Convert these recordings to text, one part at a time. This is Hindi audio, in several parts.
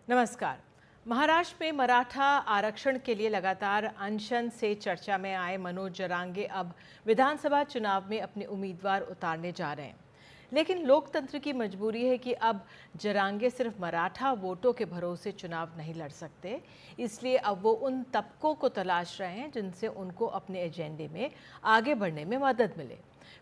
नमस्कार। महाराष्ट्र में मराठा आरक्षण के लिए लगातार अनशन से चर्चा में आए मनोज जरांगे अब विधानसभा चुनाव में अपने उम्मीदवार उतारने जा रहे हैं। लेकिन लोकतंत्र की मजबूरी है कि अब जरांगे सिर्फ मराठा वोटों के भरोसे चुनाव नहीं लड़ सकते। इसलिए अब वो उन तबकों को तलाश रहे हैं जिनसे उनको अपने एजेंडे में आगे बढ़ने में मदद मिले।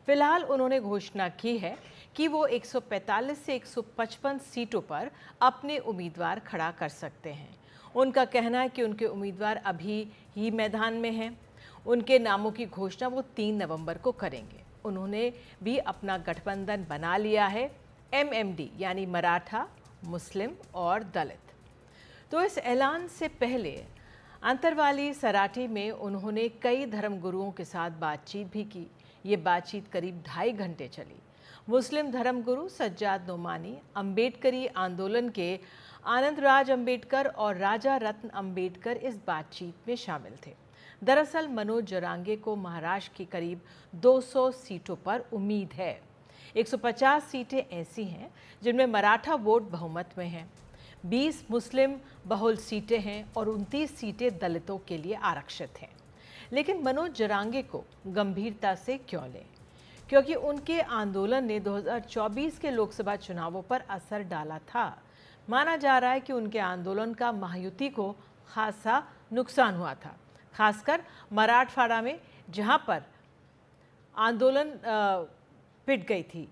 फिलहाल उन्होंने घोषणा की है कि वो 145 से 155 सीटों पर अपने उम्मीदवार खड़ा कर सकते हैं। उनका कहना है कि उनके उम्मीदवार अभी ही मैदान में हैं। उनके नामों की घोषणा वो 3 नवंबर को करेंगे। उन्होंने भी अपना गठबंधन बना लिया है, एमएमडी यानी मराठा, मुस्लिम और दलित। तो इस ऐलान से पहले अंतरवाली सराठी में उन्होंने कई धर्मगुरुओं के साथ बातचीत भी की। ये बातचीत करीब 2.5 घंटे चली। मुस्लिम धर्मगुरु सज्जाद नोमानी, अंबेडकरी आंदोलन के आनंदराज अंबेडकर और राजा रत्न अंबेडकर इस बातचीत में शामिल थे। दरअसल मनोज जरांगे को महाराष्ट्र की करीब 200 सीटों पर उम्मीद है। 150 सीटें ऐसी हैं जिनमें मराठा वोट बहुमत में हैं, 20 मुस्लिम बहुल सीटें हैं और 29 सीटें दलितों के लिए आरक्षित हैं। लेकिन मनोज जरांगे को गंभीरता से क्यों लें? क्योंकि उनके आंदोलन ने 2024 के लोकसभा चुनावों पर असर डाला था। माना जा रहा है कि उनके आंदोलन का महायुति को खासा नुकसान हुआ था, खासकर मराठवाड़ा में जहां पर आंदोलन पिट गई थी।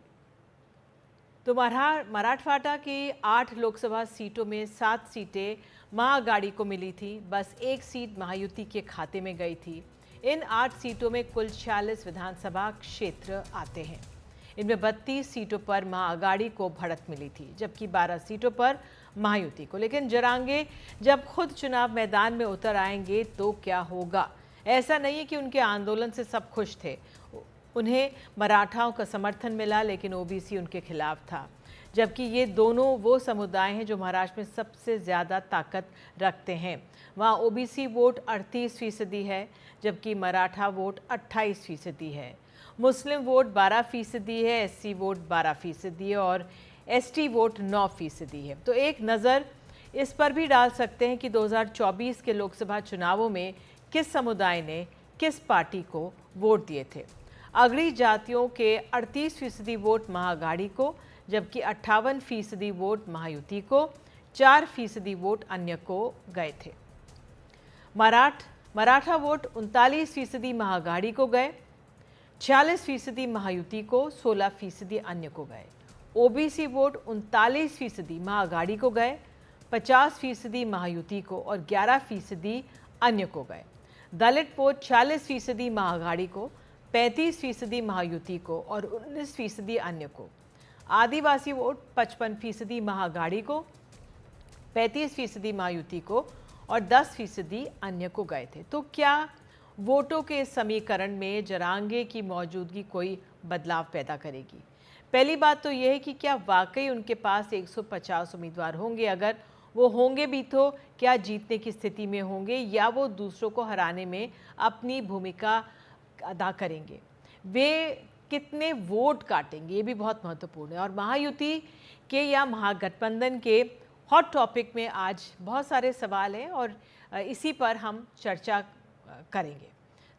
तो मराठवाड़ा की 8 लोकसभा सीटों में 7 सीटें महाआघाड़ी को मिली थी, बस 1 सीट महायुति के खाते में गई थी। इन 8 सीटों में कुल 46 विधानसभा क्षेत्र आते हैं। इनमें 32 सीटों पर महाआघाड़ी को बढ़त मिली थी, जबकि 12 सीटों पर महायुति को। लेकिन जरांगे जब खुद चुनाव मैदान में उतर आएंगे तो क्या होगा? ऐसा नहीं है कि उनके आंदोलन से सब खुश थे। उन्हें मराठाओं का समर्थन मिला, लेकिन ओबीसी उनके खिलाफ था। जबकि ये दोनों वो समुदाय हैं जो महाराष्ट्र में सबसे ज़्यादा ताकत रखते हैं। वहाँ ओबीसी वोट 38% है, जबकि मराठा वोट 28% है। मुस्लिम वोट 12% है, एससी वोट 12% है और एसटी वोट 9% है। तो एक नज़र इस पर भी डाल सकते हैं कि 2024 के लोकसभा चुनावों में किस समुदाय ने किस पार्टी को वोट दिए थे। अगड़ी जातियों के 38% वोट महाआघाड़ी को, जबकि 58% वोट महायुति को, 4% वोट अन्य को गए थे। मराठा वोट 39% महाआघाड़ी को गए, 46% महायुति को, 16% अन्य को गए। ओबीसी वोट 39% महाआघाड़ी को गए, 50% महायुति को और 11% अन्य को गए। दलित वोट 46% महाआघाड़ी को, 35% महायुति को और 19% अन्य को। आदिवासी वोट 55% महाआघाड़ी को, 35% महायुति को और 10% अन्य को गए थे। तो क्या वोटों के समीकरण में जरांगे की मौजूदगी कोई बदलाव पैदा करेगी? पहली बात तो यह है कि क्या वाकई उनके पास 150 उम्मीदवार होंगे? अगर वो होंगे भी तो क्या जीतने की स्थिति में होंगे या वो दूसरों को हराने में अपनी भूमिका अदा करेंगे? वे कितने वोट काटेंगे, ये भी बहुत महत्वपूर्ण है। और महायुति के या महागठबंधन के हॉट टॉपिक में आज बहुत सारे सवाल हैं और इसी पर हम चर्चा करेंगे।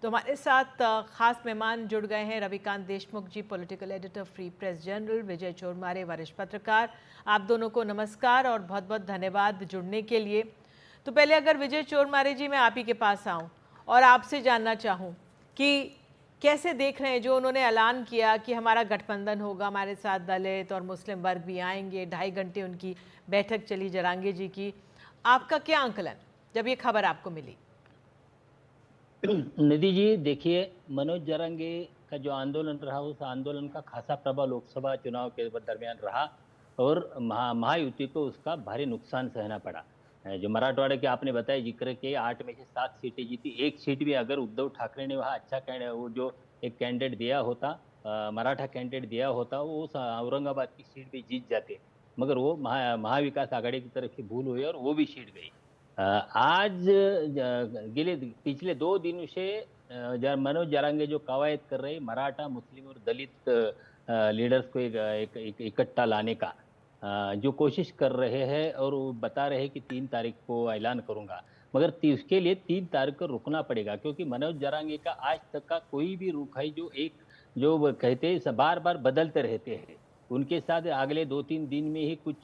तो हमारे साथ खास मेहमान जुड़ गए हैं Ravikant Deshmukh ji, political editor, free press journal, Vijay Chormare, वरिष्ठ पत्रकार। आप दोनों को नमस्कार और बहुत बहुत धन्यवाद जुड़ने के लिए। तो पहले अगर विजय चोरमारे जी मैं आप ही के पास आऊँ और आपसे जानना चाहूँ कि कैसे देख रहे हैं जो उन्होंने ऐलान किया कि हमारा गठबंधन होगा, हमारे साथ दलित और मुस्लिम वर्ग भी आएंगे। 2.5 घंटे उनकी बैठक चली जरांगे जी की। आपका क्या आंकलन जब ये खबर आपको मिली? निधि जी, देखिए, मनोज जरांगे का जो आंदोलन रहा उस आंदोलन का खासा प्रभाव लोकसभा चुनाव के दरमियान रहा और महायुति को उसका भारी नुकसान सहना पड़ा। जो मराठवाड़े के आपने बताया जिक्र के 8 में से 7 सीटें जीती। 1 सीट भी अगर उद्धव ठाकरे ने वहाँ अच्छा वो जो एक कैंडिडेट दिया होता, मराठा कैंडिडेट दिया होता, वो औरंगाबाद की सीट भी जीत जाते। मगर वो महाविकास आघाड़ी की तरफ से भूल हुई और वो भी सीट गई। आज गेले पिछले 2 दिनों से मनोज जरांगे जो कवायद कर रहे मराठा, मुस्लिम और दलित लीडर्स को एक इकट्ठा लाने का, जो कोशिश कर रहे हैं और वो बता रहे हैं कि 3 तारीख को ऐलान करूँगा। मगर ती उसके लिए 3 तारीख को रुकना पड़ेगा, क्योंकि मनोज जरांगे का आज तक का कोई भी रुख है जो वो कहते हैं बार-बार बदलते रहते हैं। उनके साथ अगले 2-3 दिन में ही कुछ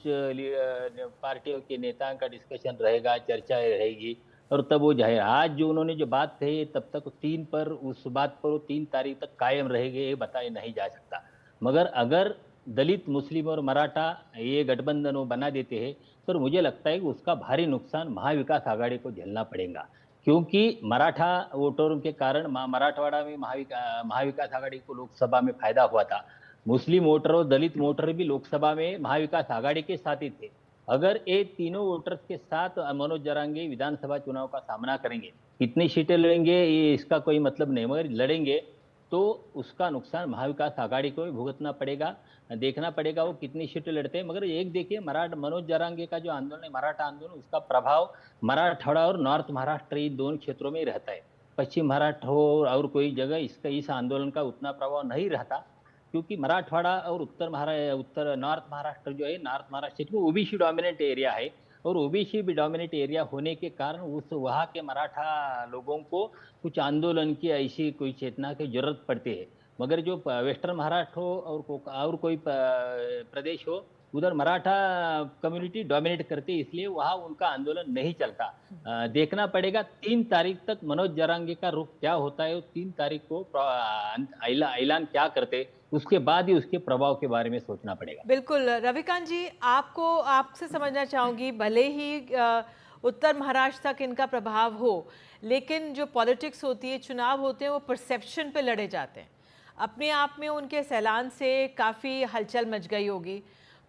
पार्टियों के नेताओं का डिस्कशन रहेगा, चर्चा रहेगी और तब वो जाहिर आज जो उन्होंने जो बात कही है तब तक 3 पर उस बात पर वो 3 तारीख तक कायम रहेंगे, ये बताया नहीं जा सकता। मगर अगर दलित, मुस्लिम और मराठा ये गठबंधन वो बना देते हैं, तो मुझे लगता है कि उसका भारी नुकसान महाविकास आघाड़ी को झेलना पड़ेगा। क्योंकि मराठा वोटरों के कारण मराठवाड़ा में महाविकास आघाड़ी को लोकसभा में फायदा हुआ था। मुस्लिम वोटर और दलित वोटर भी लोकसभा में महाविकास आघाड़ी के साथ ही थे। अगर ये तीनों वोटर्स के साथ मनोज जरांगे विधानसभा चुनाव का सामना करेंगे, कितनी सीटें लड़ेंगे ये इसका कोई मतलब नहीं, मगर लड़ेंगे तो उसका नुकसान महाविकास आघाड़ी को भी भुगतना पड़ेगा। देखना पड़ेगा वो कितनी सीटें लड़ते हैं। मगर एक देखिए, मनोज जरांगे का जो आंदोलन है, मराठा आंदोलन, उसका प्रभाव मराठवाड़ा और नॉर्थ महाराष्ट्र इन दोनों क्षेत्रों में ही रहता है। पश्चिम महाराष्ट्र हो और कोई जगह इसका इस आंदोलन का उतना प्रभाव नहीं रहता, क्योंकि मराठवाड़ा और उत्तर नॉर्थ महाराष्ट्र जो है, नॉर्थ महाराष्ट्र क्षेत्र में ओबीसी डोमिनेंट एरिया है और ओबीसी भी डोमिनेंट एरिया होने के कारण उस वहाँ के मराठा लोगों को कुछ आंदोलन की ऐसी कोई चेतना की जरूरत पड़ती है। मगर जो वेस्टर्न महाराष्ट्र हो और कोई प्रदेश हो, उधर मराठा कम्युनिटी डोमिनेट करती है, इसलिए वहाँ उनका आंदोलन नहीं चलता। देखना पड़ेगा 3 तारीख तक मनोज जरांगे का रुख क्या होता है, 3 तारीख को ऐलान क्या करते, उसके बाद ही उसके प्रभाव के बारे में सोचना पड़ेगा। बिल्कुल, रविकांत जी, आपसे समझना चाहूँगी, भले ही उत्तर महाराष्ट्र तक इनका प्रभाव हो, लेकिन जो पॉलिटिक्स होती है, चुनाव होते हैं, वो परसेप्शन पे लड़े जाते हैं। अपने आप में उनके इस ऐलान से काफ़ी हलचल मच गई होगी।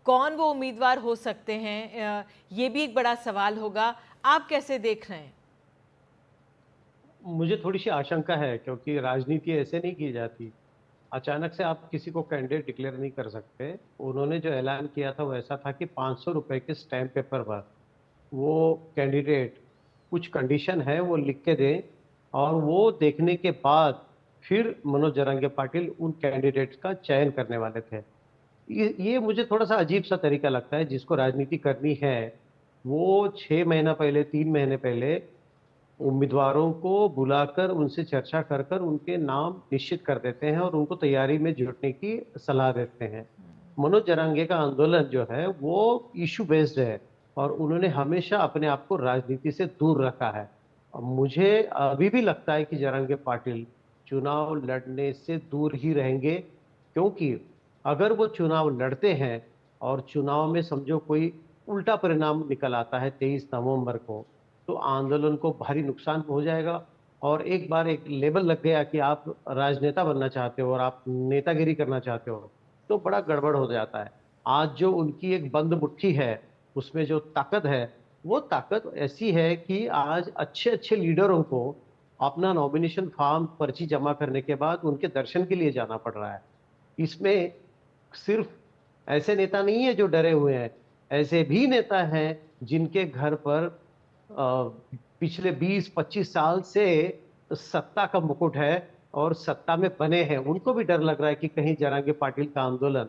कौन वो उम्मीदवार हो सकते हैं, ये भी एक बड़ा सवाल होगा। आप कैसे देख रहे हैं? मुझे थोड़ी-सी आशंका है, क्योंकि राजनीति ऐसे नहीं की जाती। अचानक से आप किसी को कैंडिडेट डिक्लेयर नहीं कर सकते। उन्होंने जो ऐलान किया था वो ऐसा था कि ₹500 के स्टैम्प पेपर पर वो कैंडिडेट कुछ कंडीशन है वो लिख के दें और वो देखने के बाद फिर मनोज जरांगे पाटिल उन कैंडिडेट्स का चयन करने वाले थे। ये मुझे थोड़ा-सा अजीब-सा तरीका लगता है। जिसको राजनीति करनी है, वो 6 महीना पहले, 3 महीने पहले उम्मीदवारों को बुलाकर उनसे चर्चा कर कर उनके नाम निश्चित कर देते हैं और उनको तैयारी में जुटने की सलाह देते हैं। मनोज जरांगे का आंदोलन जो है वो इश्यू बेस्ड है और उन्होंने हमेशा अपने आप को राजनीति से दूर रखा है। मुझे अभी भी लगता है कि जरांगे पाटिल चुनाव लड़ने से दूर ही रहेंगे, क्योंकि अगर वो चुनाव लड़ते हैं और चुनाव में समझो कोई उल्टा परिणाम निकल आता है 23 नवंबर को, तो आंदोलन को भारी नुकसान हो जाएगा। और एक बार एक लेबल लग गया कि आप राजनेता बनना चाहते हो और आप नेतागिरी करना चाहते हो, तो बड़ा गड़बड़ हो जाता है। आज जो उनकी एक बंद मुट्ठी है, उसमें जो ताकत है, वो ताकत ऐसी है कि आज अच्छे-अच्छे लीडरों को अपना नॉमिनेशन फॉर्म, पर्ची जमा करने के बाद उनके दर्शन के लिए जाना पड़ रहा है। इसमें सिर्फ ऐसे नेता नहीं है जो डरे हुए हैं, ऐसे भी नेता हैं जिनके घर पर पिछले 20-25 साल से सत्ता का मुकुट है और सत्ता में बने हैं। उनको भी डर लग रहा है कि कहीं जरांगे पाटिल का आंदोलन,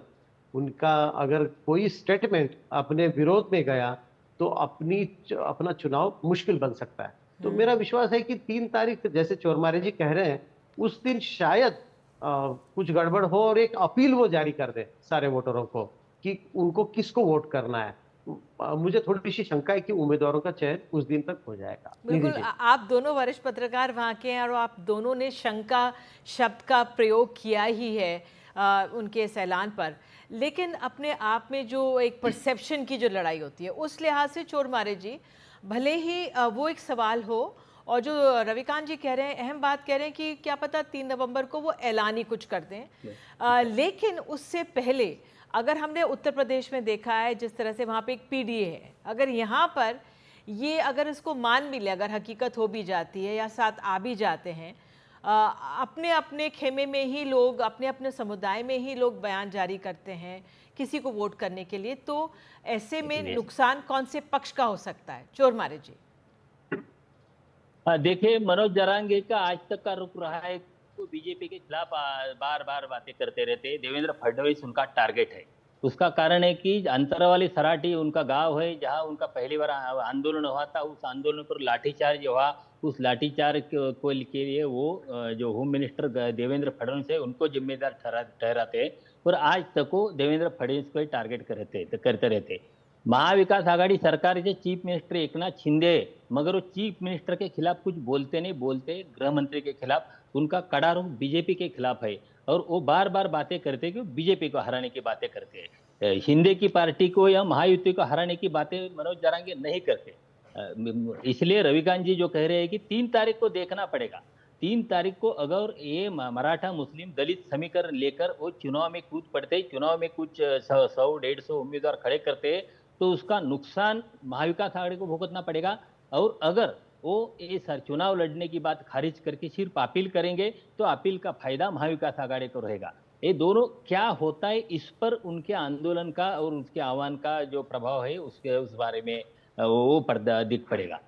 उनका अगर कोई स्टेटमेंट अपने विरोध में गया, तो अपना चुनाव मुश्किल बन सकता है। तो मेरा विश्वास है कि 3 तारीख जैसे चोरमारे जी कह रहे हैं, उस दिन शायद कुछ गड़बड़ हो और एक अपील वो जारी कर दें सारे वोटरों को कि उनको किसको वोट करना है। मुझे थोड़ी-सी शंका है कि उम्मीदवारों का चयन उस दिन तक हो जाएगा। बिल्कुल, निधि जी। आप दोनों वरिष्ठ पत्रकार वहाँ के हैं और आप दोनों ने शंका शब्द का प्रयोग किया ही है उनके इस ऐलान पर। लेकिन अपने आप में जो एक परसेप्शन की जो लड़ाई होती है, उस लिहाज से चोरमारे जी, भले ही वो एक सवाल हो, और जो रविकांत जी कह रहे हैं, अहम बात कह रहे हैं कि क्या पता 3 नवंबर को वो ऐलान ही कुछ कर दें। लेकिन उससे पहले अगर हमने उत्तर प्रदेश में देखा है जिस तरह से वहाँ पे एक पीडीए है, अगर यहाँ पर ये अगर इसको मान भी ले, अगर हकीकत हो भी जाती है या साथ आ भी जाते हैं, अपने अपने खेमे में ही लोग, अपने अपने समुदाय में ही लोग बयान जारी करते हैं किसी को वोट करने के लिए, तो ऐसे में नुकसान कौन से पक्ष का हो सकता है? चोरमारे जी। देखिए, मनोज जरांगे का आज तक का रुख रहा है, तो बीजेपी के खिलाफ बार बार बातें करते रहते हैं। देवेंद्र फडणवीस उनका टारगेट है। उसका कारण है कि अंतरवाली सराठी उनका गांव है, जहां उनका पहली बार आंदोलन हुआ था। उस आंदोलन पर लाठीचार्ज हुआ। उस लाठीचार्ज को के लिए वो जो होम मिनिस्टर देवेंद्र फडणवीस है उनको जिम्मेदार ठहराते हैं, और आज तक वो देवेंद्र फडणवीस को ही टारगेट करते रहते। महाविकास आघाड़ी सरकार के चीफ मिनिस्टर एकनाथ शिंदे है, मगर वो चीफ मिनिस्टर के खिलाफ कुछ बोलते नहीं, बोलते गृह मंत्री के खिलाफ। उनका कड़ा रुख बीजेपी के खिलाफ है, और वो बार बार बातें करते हैं कि बीजेपी को हराने की बातें करते हैं। शिंदे की पार्टी को या महायुति को हराने की बातें मनोज जरांगे नहीं करते। इसलिए रविकांत जी जो कह रहे हैं कि 3 तारीख को देखना पड़ेगा। 3 तारीख को अगर ये मराठा मुस्लिम दलित समीकरण लेकर वो चुनाव में कूद पड़ते, चुनाव में कुछ 100-150 उम्मीदवार खड़े करते, तो उसका नुकसान महाविकास आघाड़ी को भुगतना पड़ेगा। और अगर वो ये सर चुनाव लड़ने की बात खारिज करके सिर्फ अपील करेंगे, तो अपील का फायदा महाविकास आघाड़ी को रहेगा। ये दोनों क्या होता है, इस पर उनके आंदोलन का और उसके आह्वान का जो प्रभाव है उसके उस बारे में वो पर्दा दिख पड़ेगा।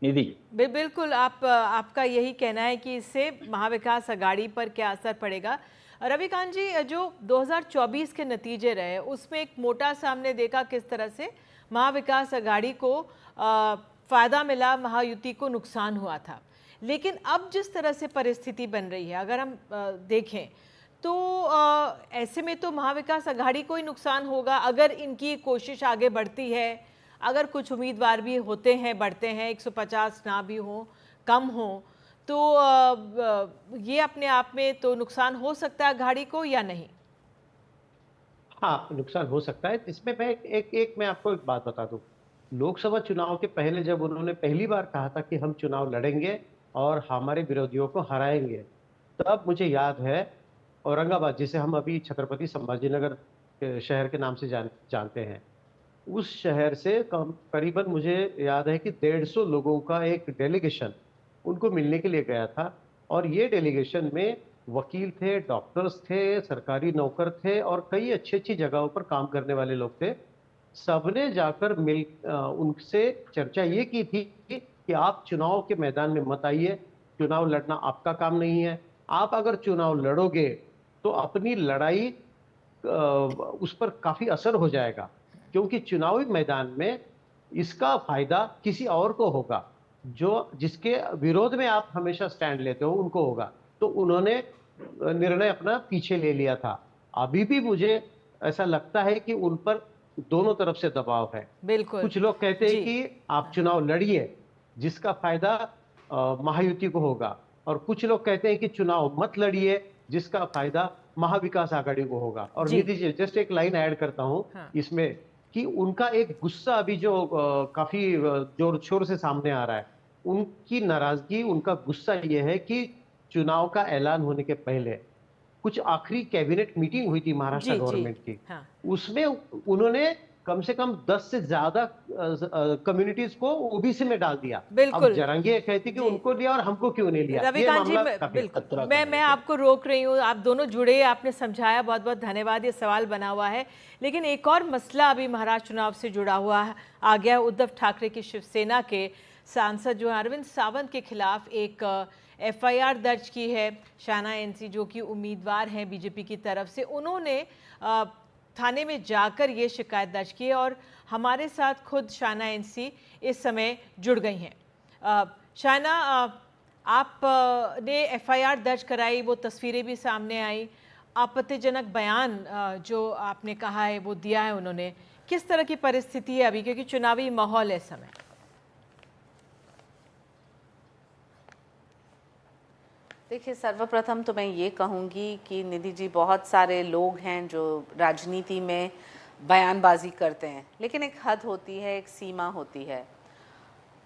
निधि जी, बिल्कुल आपका यही कहना है कि इससे महाविकास अघाड़ी पर क्या असर पड़ेगा। रविकांत जी, जो 2024 के नतीजे रहे उसमें एक मोटा सा हमने देखा किस तरह से महाविकास अघाड़ी को फ़ायदा मिला, महायुति को नुकसान हुआ था। लेकिन अब जिस तरह से परिस्थिति बन रही है, अगर हम देखें तो ऐसे में तो महाविकास अघाड़ी को ही नुकसान होगा अगर इनकी कोशिश आगे बढ़ती है। अगर कुछ उम्मीदवार भी होते हैं, बढ़ते हैं, 150 ना भी हो, कम हो, तो ये अपने आप में तो नुकसान हो सकता है अघाड़ी को या नहीं? हाँ, नुकसान हो सकता है। इसमें मैं मैं आपको एक बात बता दूं। लोकसभा चुनाव के पहले जब उन्होंने पहली बार कहा था कि हम चुनाव लड़ेंगे और हमारे विरोधियों को हराएंगे, तब मुझे याद है औरंगाबाद, जिसे हम अभी छत्रपति संभाजीनगर शहर के नाम से जानते हैं, उस शहर से करीबन मुझे याद है कि 150 लोगों का एक डेलीगेशन उनको मिलने के लिए गया था। और ये डेलीगेशन में वकील थे, डॉक्टर्स थे, सरकारी नौकर थे और कई अच्छी जगहों पर काम करने वाले लोग थे। सबने जाकर उनसे चर्चा ये की थी कि आप चुनाव के मैदान में मत आइए, चुनाव लड़ना आपका काम नहीं है। आप अगर चुनाव लड़ोगे तो अपनी लड़ाई उस पर काफी असर हो जाएगा, क्योंकि चुनावी मैदान में इसका फायदा किसी और को होगा, जिसके विरोध में आप हमेशा स्टैंड लेते हो उनको होगा। तो उन्होंने निर्णय अपना पीछे ले लिया था। अभी भी मुझे ऐसा लगता है कि उन पर दोनों तरफ से दबाव है। बिल्कुल। कुछ लोग कहते हैं कि आप चुनाव लड़िए, जिसका फायदा महायुति को होगा, और कुछ लोग कहते हैं कि चुनाव मत लड़िए, जिसका फायदा महाविकास आघाड़ी को होगा। और निधि जी, जस्ट एक लाइन ऐड करता हूं इसमें कि उनका एक गुस्सा अभी जो काफी जोर शोर से सामने आ रहा है, उनकी नाराजगी, उनका गुस्सा ये है कि चुनाव का ऐलान होने के पहले कुछ आखिरी कैबिनेट मीटिंग हुई थी महाराष्ट्र गवर्नमेंट की, उसमें उन्होंने कम से कम 10 से ज्यादा कम्युनिटीज को ओबीसी में डाल दिया। अब जरांगे कहती कि उनको लिया और हमको क्यों नहीं लिया। रविकांत जी, बिल्कुल मैं आपको रोक रही हूँ, आप दोनों जुड़े, आपने समझाया, बहुत बहुत धन्यवाद। ये सवाल बना हुआ है, लेकिन एक और मसला अभी महाराष्ट्र चुनाव से जुड़ा हुआ आ गया। उद्धव ठाकरे की शिवसेना के सांसद जो अरविंद सावंत के खिलाफ एक FIR दर्ज की है। शाना एनसी जो कि उम्मीदवार हैं बीजेपी की तरफ से, उन्होंने थाने में जाकर ये शिकायत दर्ज की है और हमारे साथ खुद शाना एनसी इस समय जुड़ गई हैं। शाना, आपने FIR दर्ज कराई, वो तस्वीरें भी सामने आई, आपत्तिजनक बयान जो आपने कहा है वो दिया है उन्होंने। किस तरह की परिस्थिति है अभी, क्योंकि चुनावी माहौल है इस समय? देखिए, सर्वप्रथम तो मैं ये कहूँगी कि निधि जी, बहुत सारे लोग हैं जो राजनीति में बयानबाजी करते हैं, लेकिन एक हद होती है, एक सीमा होती है।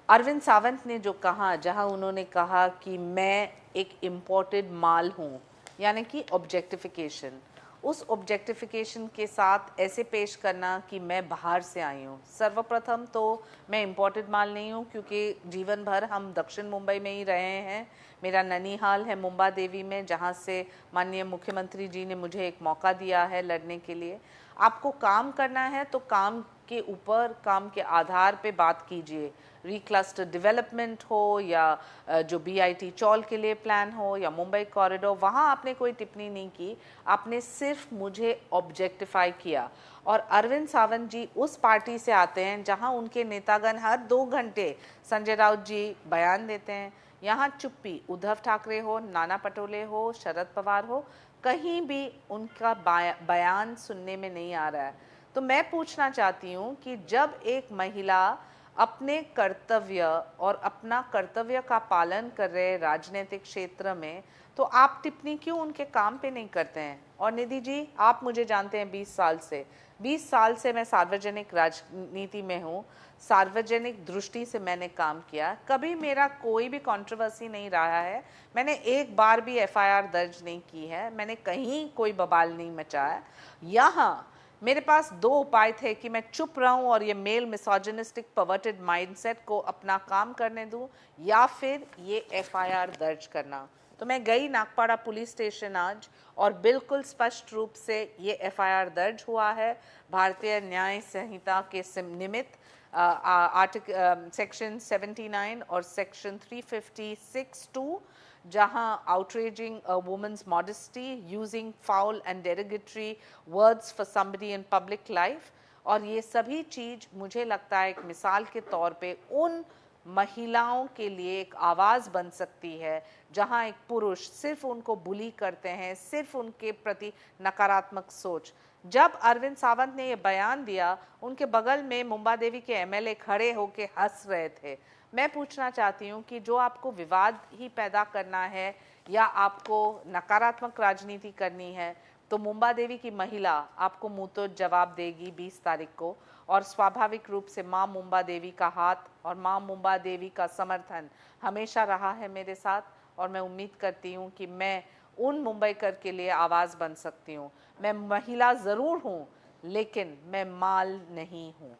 अरविंद सावंत ने जो कहा, जहाँ उन्होंने कहा कि मैं एक इम्पोर्टेड माल हूँ, यानी कि ऑब्जेक्टिफिकेशन, उस ऑब्जेक्टिफिकेशन के साथ ऐसे पेश करना कि मैं बाहर से आई हूँ। सर्वप्रथम तो मैं इम्पोर्टेड माल नहीं हूँ, क्योंकि जीवन भर हम दक्षिण मुंबई में ही रहे हैं। मेरा ननिहाल है मुंबा देवी में, जहाँ से माननीय मुख्यमंत्री जी ने मुझे एक मौका दिया है लड़ने के लिए। आपको काम करना है तो काम के ऊपर काम के आधार पे बात कीजिए, रिक्लस्टर डेवलपमेंट हो या जो BIT चौल के लिए प्लान हो या मुंबई कॉरिडोर, वहाँ आपने कोई टिप्पणी नहीं की, आपने सिर्फ मुझे ऑब्जेक्टिफाई किया। और अरविंद सावंत जी उस पार्टी से आते हैं जहाँ उनके नेतागण हर 2 घंटे संजय राउत जी बयान देते हैं। यहाँ चुप्पी, उद्धव ठाकरे हो, नाना पटोले हो, शरद पवार हो, कहीं भी उनका बयान सुनने में नहीं आ रहा है। तो मैं पूछना चाहती हूँ कि जब एक महिला अपने कर्तव्य और अपना कर्तव्य का पालन कर रहे राजनीतिक क्षेत्र में, तो आप टिप्पणी क्यों उनके काम पे नहीं करते हैं? और निधि जी, आप मुझे जानते हैं 20 साल से मैं सार्वजनिक राजनीति में हूँ, सार्वजनिक दृष्टि से मैंने काम किया, कभी मेरा कोई भी कंट्रोवर्सी नहीं रहा है, मैंने एक बार भी FIR दर्ज नहीं की है, मैंने कहीं कोई बवाल नहीं मचाया। यहाँ मेरे पास 2 उपाय थे कि मैं चुप रहूं और ये मेल मिसोजिनिस्टिक पर्वर्टेड माइंडसेट को अपना काम करने दूं, या फिर ये FIR दर्ज करना। तो मैं गई नागपाड़ा पुलिस स्टेशन आज, और बिल्कुल स्पष्ट रूप से ये FIR दर्ज हुआ है भारतीय न्याय संहिता के निमित्त, आर्टिकल सेक्शन 79 और सेक्शन 356(2), जहां outraging a woman's modesty, using foul and derogatory words for somebody in public life। और ये सभी चीज़ मुझे लगता है एक मिसाल के तौर पे उन महिलाओं के लिए एक आवाज़ बन सकती है जहां एक पुरुष सिर्फ उनको बुली करते हैं, सिर्फ उनके प्रति नकारात्मक सोच। जब अरविंद सावंत ने ये बयान दिया, उनके बगल में मुंबा देवी के MLA खड़े होके हंस रहे थे। मैं पूछना चाहती हूँ कि जो आपको विवाद ही पैदा करना है या आपको नकारात्मक राजनीति करनी है, तो मुंबा देवी की महिला आपको मुंह तो जवाब देगी 20 तारीख को, और स्वाभाविक रूप से माँ मुंबा देवी का हाथ और माँ मुंबा देवी का समर्थन हमेशा रहा है मेरे साथ, और मैं उम्मीद करती हूँ कि मैं उन मुंबईकर के लिए आवाज़ बन सकती हूँ। मैं महिला ज़रूर हूँ, लेकिन मैं माल नहीं हूँ।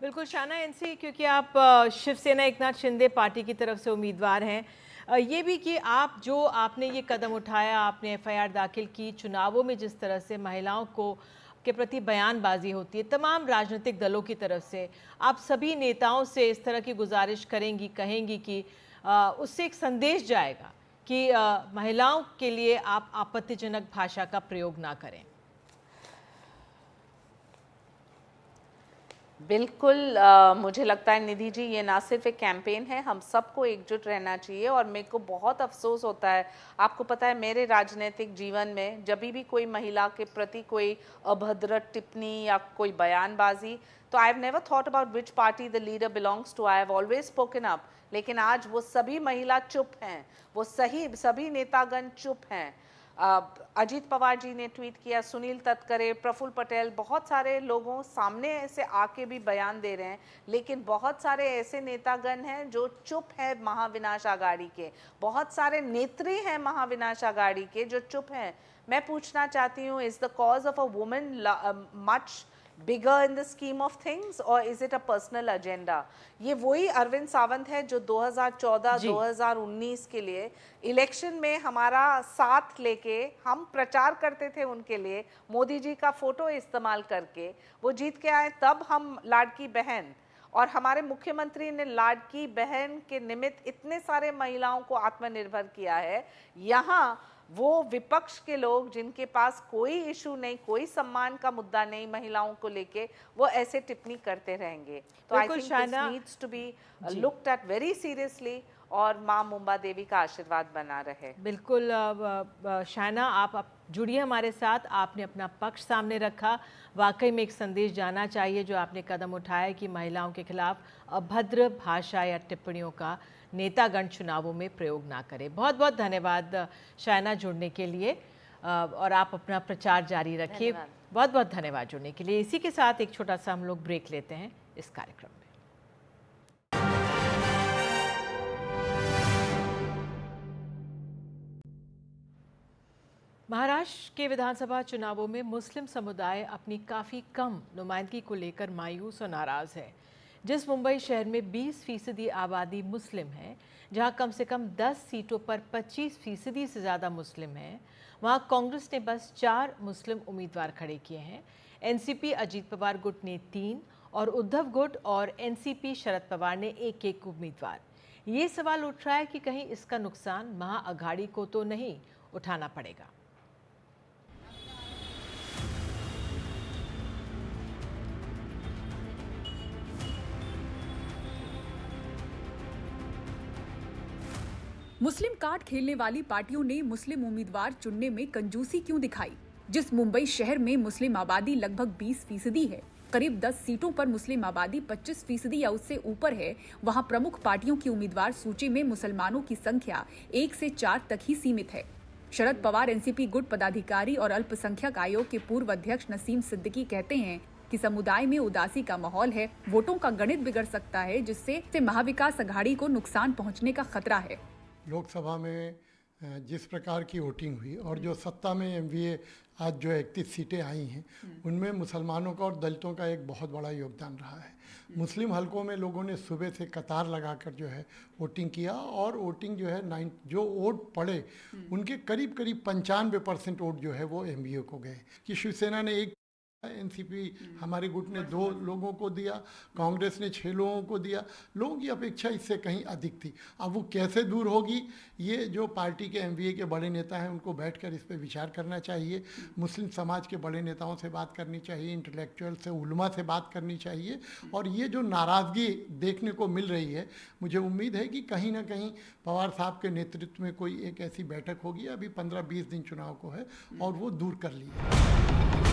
बिल्कुल शाना NC, क्योंकि आप शिवसेना एकनाथ शिंदे पार्टी की तरफ से उम्मीदवार हैं, ये भी कि आपने ये कदम उठाया, आपने FIR दाखिल की, चुनावों में जिस तरह से महिलाओं को के प्रति बयानबाजी होती है तमाम राजनीतिक दलों की तरफ से, आप सभी नेताओं से इस तरह की गुजारिश कहेंगी कि उससे एक संदेश जाएगा कि महिलाओं के लिए आप आपत्तिजनक भाषा का प्रयोग ना करें? बिल्कुल, मुझे लगता है निधि जी, ये ना सिर्फ एक कैंपेन है, हम सबको एकजुट रहना चाहिए। और मेरे को बहुत अफसोस होता है, आपको पता है मेरे राजनीतिक जीवन में जब भी कोई महिला के प्रति कोई अभद्र टिप्पणी या कोई बयानबाजी, तो I have never thought about which party the leader belongs to, I have always spoken up. लेकिन आज वो सभी महिला चुप हैं, वो सभी नेतागण चुप हैं। अजीत पवार जी ने ट्वीट किया, सुनील तटकरे, प्रफुल्ल पटेल, बहुत सारे लोगों सामने से आके भी बयान दे रहे हैं, लेकिन बहुत सारे ऐसे नेतागण हैं जो चुप है महाविनाश आघाड़ी के, बहुत सारे नेत्री हैं महाविनाश आघाड़ी के जो चुप हैं। मैं पूछना चाहती हूँ, is the cause of a woman much bigger in the scheme of things, or is it a personal agenda? ये वही अरविंद सावंत है जो 2014-2019 के लिए इलेक्शन में हमारा साथ लेके हम प्रचार करते थे उनके लिए, मोदी जी का फोटो इस्तेमाल करके वो जीत के आए। तब हम लाडकी बहन, और हमारे मुख्यमंत्री ने लाडकी बहन के निमित्त इतने सारे महिलाओं को आत्मनिर्भर किया है। यहाँ वो विपक्ष के लोग जिनके पास कोई इशू नहीं, कोई सम्मान का मुद्दा नहीं महिलाओं को लेके, वो ऐसे टिप्पणी करते रहेंगे। तो I think this needs to be looked at very seriously, और माँ मुंबा देवी का आशीर्वाद बना रहे। बिल्कुल शाना, आप जुड़िए हमारे साथ, आपने अपना पक्ष सामने रखा, वाकई में एक संदेश जाना चाहिए जो आपने कदम उठाया कि महिलाओं के खिलाफ अभद्र भाषा या टिप्पणियों का नेतागण चुनावों में प्रयोग ना करें। बहुत बहुत धन्यवाद शायना जुड़ने के लिए, और आप अपना प्रचार जारी रखिए। बहुत बहुत धन्यवाद जुड़ने के लिए। इसी के साथ एक छोटा सा हम लोग ब्रेक लेते हैं इस कार्यक्रम में। महाराष्ट्र के विधानसभा चुनावों में मुस्लिम समुदाय अपनी काफ़ी कम नुमाइंदगी को लेकर मायूस और नाराज़ है। जिस मुंबई शहर में 20% आबादी मुस्लिम है, जहां कम से कम 10 सीटों पर 25% से ज़्यादा मुस्लिम हैं, वहां कांग्रेस ने बस 4 मुस्लिम उम्मीदवार खड़े किए हैं। एनसीपी अजीत पवार गुट ने 3 और उद्धव गुट और एनसीपी शरद पवार ने एक एक उम्मीदवार। ये सवाल उठ रहा है कि कहीं इसका नुकसान महाअघाड़ी को तो नहीं उठाना पड़ेगा। मुस्लिम कार्ड खेलने वाली पार्टियों ने मुस्लिम उम्मीदवार चुनने में कंजूसी क्यों दिखाई? जिस मुंबई शहर में मुस्लिम आबादी लगभग 20% है, करीब 10 सीटों पर मुस्लिम आबादी 25% या उससे ऊपर है, वहां प्रमुख पार्टियों की उम्मीदवार सूची में मुसलमानों की संख्या 1 से 4 तक ही सीमित है। शरद पवार एनसीपी गुट पदाधिकारी और अल्पसंख्यक आयोग के पूर्व अध्यक्ष नसीम सिद्दीकी कहते हैं कि समुदाय में उदासी का माहौल है, वोटों का गणित बिगड़ सकता है, जिससे महाविकास अघाड़ी को नुकसान पहुंचने का खतरा है। लोकसभा में जिस प्रकार की वोटिंग हुई और जो सत्ता में एमवीए आज जो 31 सीटें आई हैं, उनमें मुसलमानों का और दलितों का एक बहुत बड़ा योगदान रहा है। मुस्लिम हलकों में लोगों ने सुबह से कतार लगाकर जो है वोटिंग किया और वोटिंग जो है जो वोट पड़े उनके करीब करीब 95% वोट जो है वो एमवीए को गए। कि शिवसेना ने एक, एनसीपी हमारे गुट ने 2 लोगों को दिया, कांग्रेस ने 6 लोगों को दिया। लोगों की अपेक्षा इससे कहीं अधिक थी। अब वो कैसे दूर होगी, ये जो पार्टी के एमवीए के बड़े नेता हैं उनको बैठकर इस पे विचार करना चाहिए। मुस्लिम समाज के बड़े नेताओं से बात करनी चाहिए, इंटेलेक्चुअल से, उलमा से बात करनी चाहिए। और ये जो नाराज़गी देखने को मिल रही है, मुझे उम्मीद है कि कहीं ना कहीं पवार साहब के नेतृत्व में कोई एक ऐसी बैठक होगी, अभी 15-20 दिन चुनाव को है, और वो दूर कर ली।